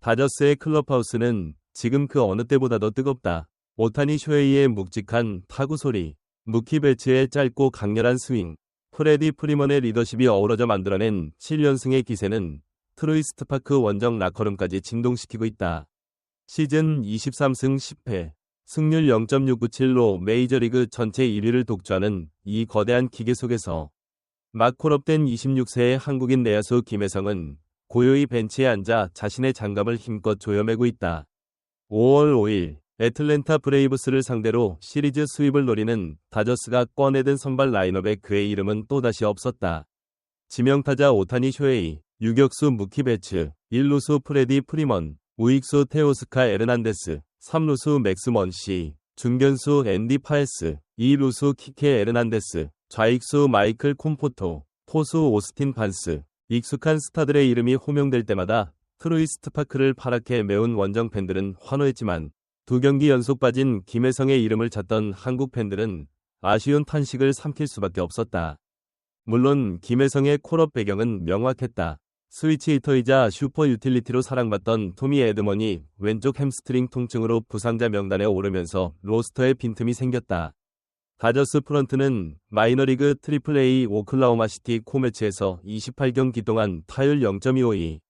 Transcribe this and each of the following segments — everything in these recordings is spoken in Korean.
다저스의 클럽하우스는 지금 그 어느 때보다도 뜨겁다. 오타니 쇼헤이의 묵직한 타구 소리, 무키 배츠의 짧고 강렬한 스윙, 프레디 프리먼의 리더십이 어우러져 만들어낸 7연승의 기세는 트루이스트 파크 원정 라커룸까지 진동시키고 있다. 시즌 23승 10패, 승률 0.697로 메이저리그 전체 1위를 독주하는 이 거대한 기계 속에서 막 콜업된 26세의 한국인 내야수 김혜성은 고요히 벤치에 앉아 자신의 장갑을 힘껏 조여매고 있다. 5월 5일 애틀랜타 브레이브스를 상대로 시리즈 스윕을 노리는 다저스가 꺼내든 선발 라인업에 그의 이름은 또다시 없었다. 지명타자 오타니 쇼헤이, 유격수 무키 배츠, 1루수 프레디 프리먼, 우익수 테오스카 에르난데스, 3루수 맥스 먼시, 중견수 앤디 파에스, 2루수 키케 에르난데스, 좌익수 마이클 콤포토, 포수 오스틴 반스, 익숙한 스타들의 이름이 호명될 때마다 트루이스트 파크를 파랗게 메운 원정 팬들은 환호했지만 2경기 연속 빠진 김혜성의 이름을 찾던 한국 팬들은 아쉬운 탄식을 삼킬 수밖에 없었다. 물론 김혜성의 콜업 배경은 명확했다. 스위치 히터이자 슈퍼 유틸리티로 사랑받던 토미 에드먼이 왼쪽 햄스트링 통증으로 부상자 명단에 오르면서 로스터에 빈틈이 생겼다. 다저스 프런트는 마이너리그 AAA 오클라호마 시티 코매치에서 28경기 동안 타율 0.252,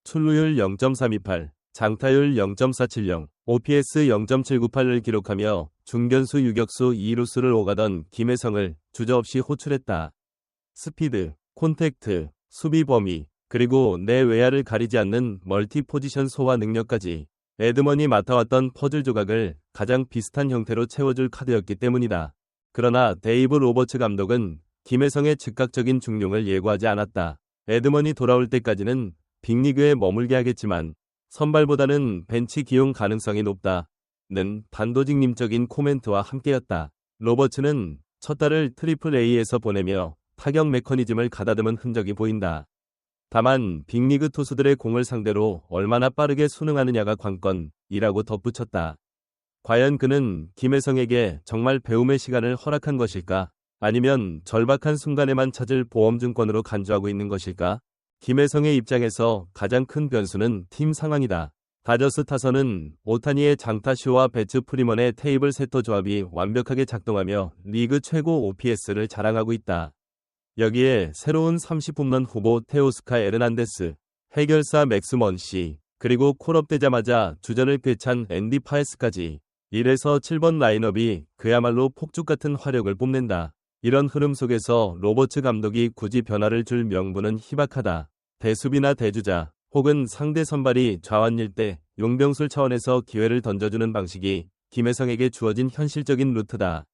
출루율 0.328, 장타율 0.470, OPS 0.798을 기록하며 중견수 유격수 2루수를 오가던 김혜성을 주저없이 호출했다. 스피드, 콘택트, 수비 범위, 그리고 내 외야를 가리지 않는 멀티 포지션 소화 능력까지 에드먼이 맡아왔던 퍼즐 조각을 가장 비슷한 형태로 채워줄 카드였기 때문이다. 그러나 데이브 로버츠 감독은 김혜성의 즉각적인 중용을 예고하지 않았다. 에드먼이 돌아올 때까지는 빅리그에 머물게 하겠지만 선발보다는 벤치 기용 가능성이 높다는 단도직입적인 코멘트와 함께였다. 로버츠는 첫 달을 트리플 A에서 보내며 타격 메커니즘을 가다듬은 흔적이 보인다. 다만 빅리그 투수들의 공을 상대로 얼마나 빠르게 순응하느냐가 관건이라고 덧붙였다. 과연 그는 김혜성에게 정말 배움의 시간을 허락한 것일까? 아니면 절박한 순간에만 찾을 보험증권으로 간주하고 있는 것일까? 김혜성의 입장에서 가장 큰 변수는 팀 상황이다. 다저스 타선은 오타니의 장타쇼와 배츠 프리먼의 테이블 세터 조합이 완벽하게 작동하며 리그 최고 OPS를 자랑하고 있다. 여기에 새로운 30홈런 후보 테오스카 에르난데스, 해결사 맥스 먼시, 그리고 콜업되자마자 주전을 꿰찬 앤디 파에스까지 1에서 7번 라인업이 그야말로 폭죽같은 화력을 뽐낸다. 이런 흐름 속에서 로버츠 감독이 굳이 변화를 줄 명분은 희박하다. 대수비나 대주자 혹은 상대 선발이 좌완일 때 용병술 차원에서 기회를 던져주는 방식이 김혜성에게 주어진 현실적인 루트다.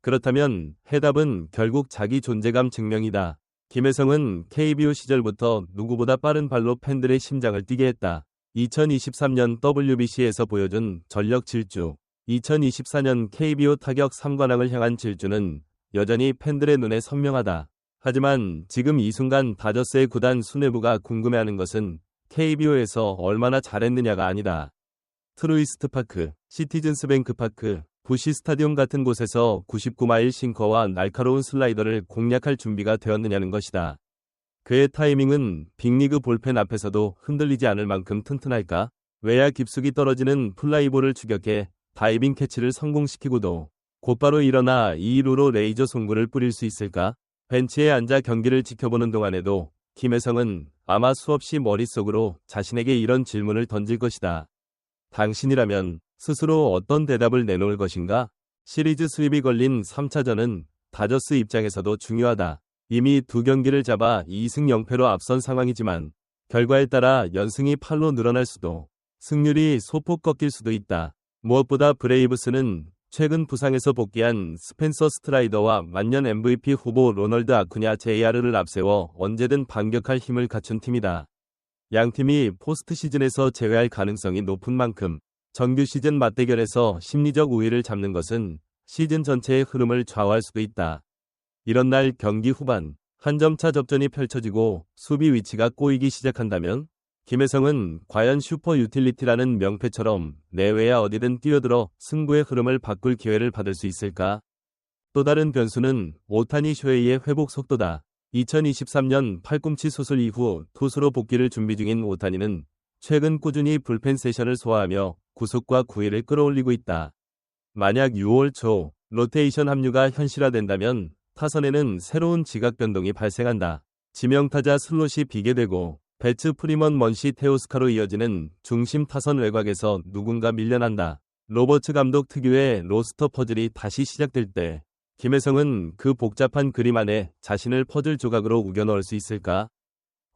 그렇다면 해답은 결국 자기 존재감 증명이다. 김혜성은 KBO 시절부터 누구보다 빠른 발로 팬들의 심장을 뛰게 했다. 2023년 WBC에서 보여준 전력 질주, 2024년 KBO 타격 3관왕을 향한 질주는 여전히 팬들의 눈에 선명하다. 하지만 지금 이 순간 다저스의 구단 수뇌부가 궁금해하는 것은 KBO에서 얼마나 잘했느냐가 아니다. 트루이스트 파크, 시티즌스뱅크 파크, 부시 스타디움 같은 곳에서 99마일 싱커와 날카로운 슬라이더를 공략할 준비가 되었느냐는 것이다. 그의 타이밍은 빅리그 볼펜 앞에서도 흔들리지 않을 만큼 튼튼할까? 외야 깊숙이 떨어지는 플라이볼을 추격해 다이빙 캐치를 성공시키고도 곧바로 일어나 2루로 레이저 송구를 뿌릴 수 있을까? 벤치에 앉아 경기를 지켜보는 동안에도 김혜성은 아마 수없이 머릿속으로 자신에게 이런 질문을 던질 것이다. 당신이라면 스스로 어떤 대답을 내놓을 것인가? 시리즈 수입이 걸린 3차전은 다저스 입장에서도 중요하다. 이미 2경기를 잡아 2승 0패로 앞선 상황이지만 결과에 따라 연승이 8로 늘어날 수도, 승률이 소폭 꺾일 수도 있다. 무엇보다 브레이브스는 최근 부상에서 복귀한 스펜서 스트라이더와 만년 MVP 후보 로널드 아쿠냐 JR을 앞세워 언제든 반격할 힘을 갖춘 팀이다. 양팀이 포스트 시즌에서 제외할 가능성이 높은 만큼 정규 시즌 맞대결에서 심리적 우위를 잡는 것은 시즌 전체의 흐름을 좌우할 수도 있다. 이런 날 경기 후반 한 점차 접전이 펼쳐지고 수비 위치가 꼬이기 시작한다면 김혜성은 과연 슈퍼 유틸리티라는 명패처럼 내외야 어디든 뛰어들어 승부의 흐름을 바꿀 기회를 받을 수 있을까? 또 다른 변수는 오타니 쇼헤이의 회복 속도다. 2023년 팔꿈치 수술 이후 투수로 복귀를 준비 중인 오타니는 최근 꾸준히 불펜 세션을 소화하며 구속과 구위를 끌어올리고 있다. 만약 6월 초 로테이션 합류가 현실화된다면 타선에는 새로운 지각 변동이 발생한다. 지명타자 슬롯이 비게 되고 배츠 프리먼 먼시 테오스카로 이어지는 중심 타선 외곽에서 누군가 밀려난다. 로버츠 감독 특유의 로스터 퍼즐이 다시 시작될 때 김혜성은 그 복잡한 그림 안에 자신을 퍼즐 조각으로 우겨 넣을 수 있을까?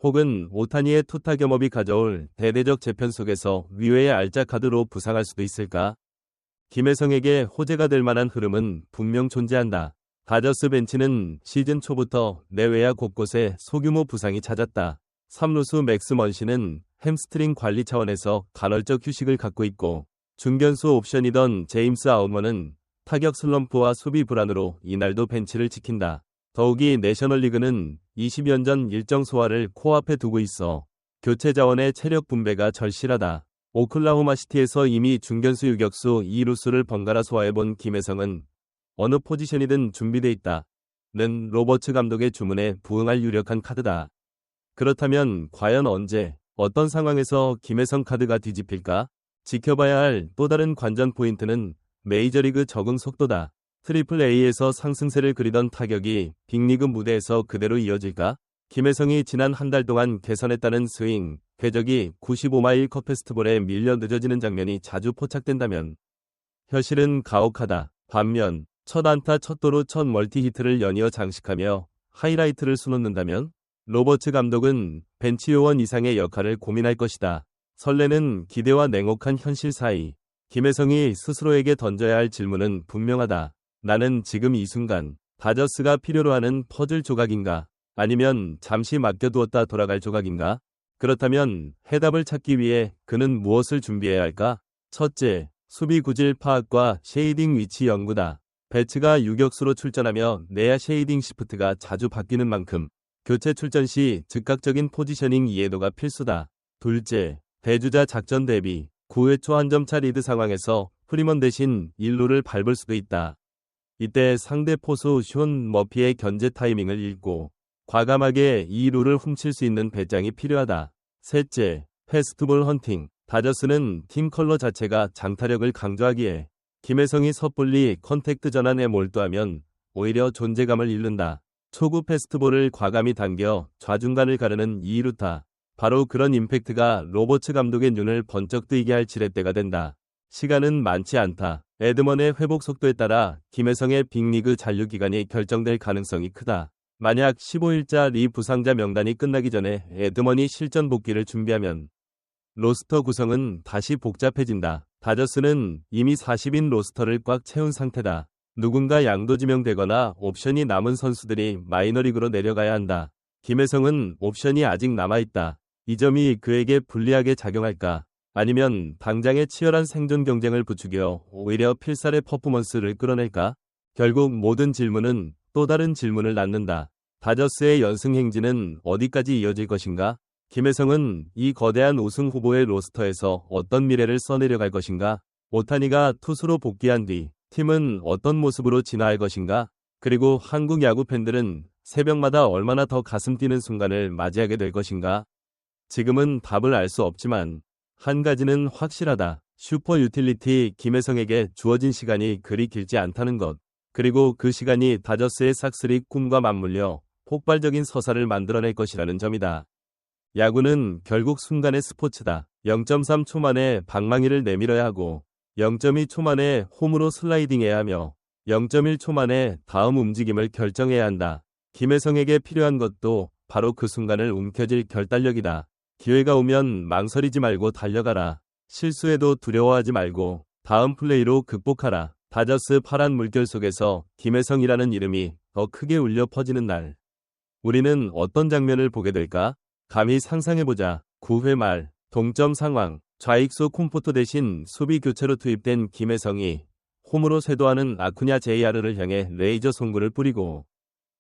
혹은 오타니의 투타 겸업이 가져올 대대적 재편 속에서 위외의 알짜 카드로 부상할 수도 있을까? 김혜성에게 호재가 될 만한 흐름은 분명 존재한다. 다저스 벤치는 시즌 초부터 내외야 곳곳에 소규모 부상이 잦았다. 3루수 맥스 먼시는 햄스트링 관리 차원에서 간헐적 휴식을 갖고 있고 중견수 옵션이던 제임스 아우머는 타격 슬럼프와 수비 불안으로 이날도 벤치를 지킨다. 더욱이 내셔널리그는 20연 전 일정 소화를 코앞에 두고 있어 교체 자원의 체력 분배가 절실하다. 오클라호마 시티에서 이미 중견수 유격수 2루수를 번갈아 소화해본 김혜성은 어느 포지션이든 준비돼 있다. 는 로버츠 감독의 주문에 부응할 유력한 카드다. 그렇다면 과연 언제, 어떤 상황에서 김혜성 카드가 뒤집힐까? 지켜봐야 할 또 다른 관전 포인트는 메이저리그 적응 속도다. 트리플 A에서 상승세를 그리던 타격이 빅리그 무대에서 그대로 이어질까? 김혜성이 지난 한 달 동안 개선했다는 스윙, 궤적이 95마일 컷 페스티벌에 밀려 늦어지는 장면이 자주 포착된다면 현실은 가혹하다. 반면 첫 안타 첫 도루 첫 멀티히트를 연이어 장식하며 하이라이트를 수놓는다면 로버츠 감독은 벤치 요원 이상의 역할을 고민할 것이다. 설레는 기대와 냉혹한 현실 사이 김혜성이 스스로에게 던져야 할 질문은 분명하다. 나는 지금 이 순간 다저스가 필요로 하는 퍼즐 조각인가? 아니면 잠시 맡겨두었다 돌아갈 조각인가? 그렇다면 해답을 찾기 위해 그는 무엇을 준비해야 할까? 첫째, 수비 구질 파악과 쉐이딩 위치 연구다. 배츠가 유격수로 출전하며 내야 쉐이딩 시프트가 자주 바뀌는 만큼 교체 출전 시 즉각적인 포지셔닝 이해도가 필수다. 둘째, 대주자 작전 대비 9회 초 한 점차 리드 상황에서 프리먼 대신 1루를 밟을 수도 있다. 이때 상대 포수 숀 머피의 견제 타이밍을 읽고 과감하게 2루를 훔칠 수 있는 배짱이 필요하다. 셋째, 패스트볼 헌팅. 다저스는 팀 컬러 자체가 장타력을 강조하기에 김혜성이 섣불리 컨택트 전환에 몰두하면 오히려 존재감을 잃는다. 초구 패스트볼을 과감히 당겨 좌중간을 가르는 2루타. 바로 그런 임팩트가 로버츠 감독의 눈을 번쩍 뜨이게 할 지렛대가 된다. 시간은 많지 않다. 에드먼의 회복 속도에 따라 김혜성의 빅리그 잔류 기간이 결정될 가능성이 크다. 만약 15일자 리 부상자 명단이 끝나기 전에 에드먼이 실전 복귀를 준비하면 로스터 구성은 다시 복잡해진다. 다저스는 이미 40인 로스터를 꽉 채운 상태다. 누군가 양도 지명되거나 옵션이 남은 선수들이 마이너리그로 내려가야 한다. 김혜성은 옵션이 아직 남아있다. 이 점이 그에게 불리하게 작용할까? 아니면 당장의 치열한 생존 경쟁을 부추겨 오히려 필살의 퍼포먼스를 끌어낼까? 결국 모든 질문은 또 다른 질문을 낳는다. 다저스의 연승 행진은 어디까지 이어질 것인가? 김혜성은 이 거대한 우승 후보의 로스터에서 어떤 미래를 써내려갈 것인가? 오타니가 투수로 복귀한 뒤 팀은 어떤 모습으로 진화할 것인가? 그리고 한국 야구 팬들은 새벽마다 얼마나 더 가슴 뛰는 순간을 맞이하게 될 것인가? 지금은 답을 알 수 없지만 한 가지는 확실하다. 슈퍼 유틸리티 김혜성에게 주어진 시간이 그리 길지 않다는 것. 그리고 그 시간이 다저스의 싹쓸이 꿈과 맞물려 폭발적인 서사를 만들어낼 것이라는 점이다. 야구는 결국 순간의 스포츠다. 0.3초 만에 방망이를 내밀어야 하고 0.2초 만에 홈으로 슬라이딩해야 하며 0.1초 만에 다음 움직임을 결정해야 한다. 김혜성에게 필요한 것도 바로 그 순간을 움켜쥘 결단력이다. 기회가 오면 망설이지 말고 달려가라. 실수해도 두려워하지 말고 다음 플레이로 극복하라. 다저스 파란 물결 속에서 김혜성이라는 이름이 더 크게 울려 퍼지는 날. 우리는 어떤 장면을 보게 될까? 감히 상상해보자. 9회 말 동점 상황. 좌익수 콤포토 대신 수비 교체로 투입된 김혜성이 홈으로 쇄도하는 아쿠냐 JR을 향해 레이저 송구를 뿌리고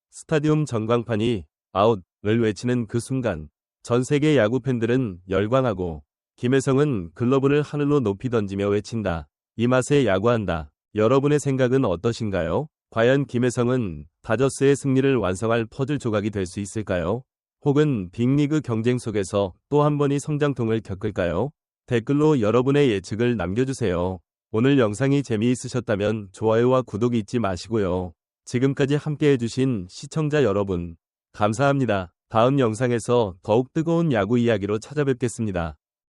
스타디움 전광판이 아웃을 외치는 그 순간 전 세계 야구 팬들은 열광하고 김혜성은 글러브를 하늘로 높이 던지며 외친다. 이 맛에 야구한다. 여러분의 생각은 어떠신가요? 과연 김혜성은 다저스의 승리를 완성할 퍼즐 조각이 될 수 있을까요? 혹은 빅리그 경쟁 속에서 또 한 번의 성장통을 겪을까요? 댓글로 여러분의 예측을 남겨주세요. 오늘 영상이 재미있으셨다면 좋아요와 구독 잊지 마시고요. 지금까지 함께해주신 시청자 여러분, 감사합니다. 다음 영상에서 더욱 뜨거운 야구 이야기로 찾아뵙겠습니다.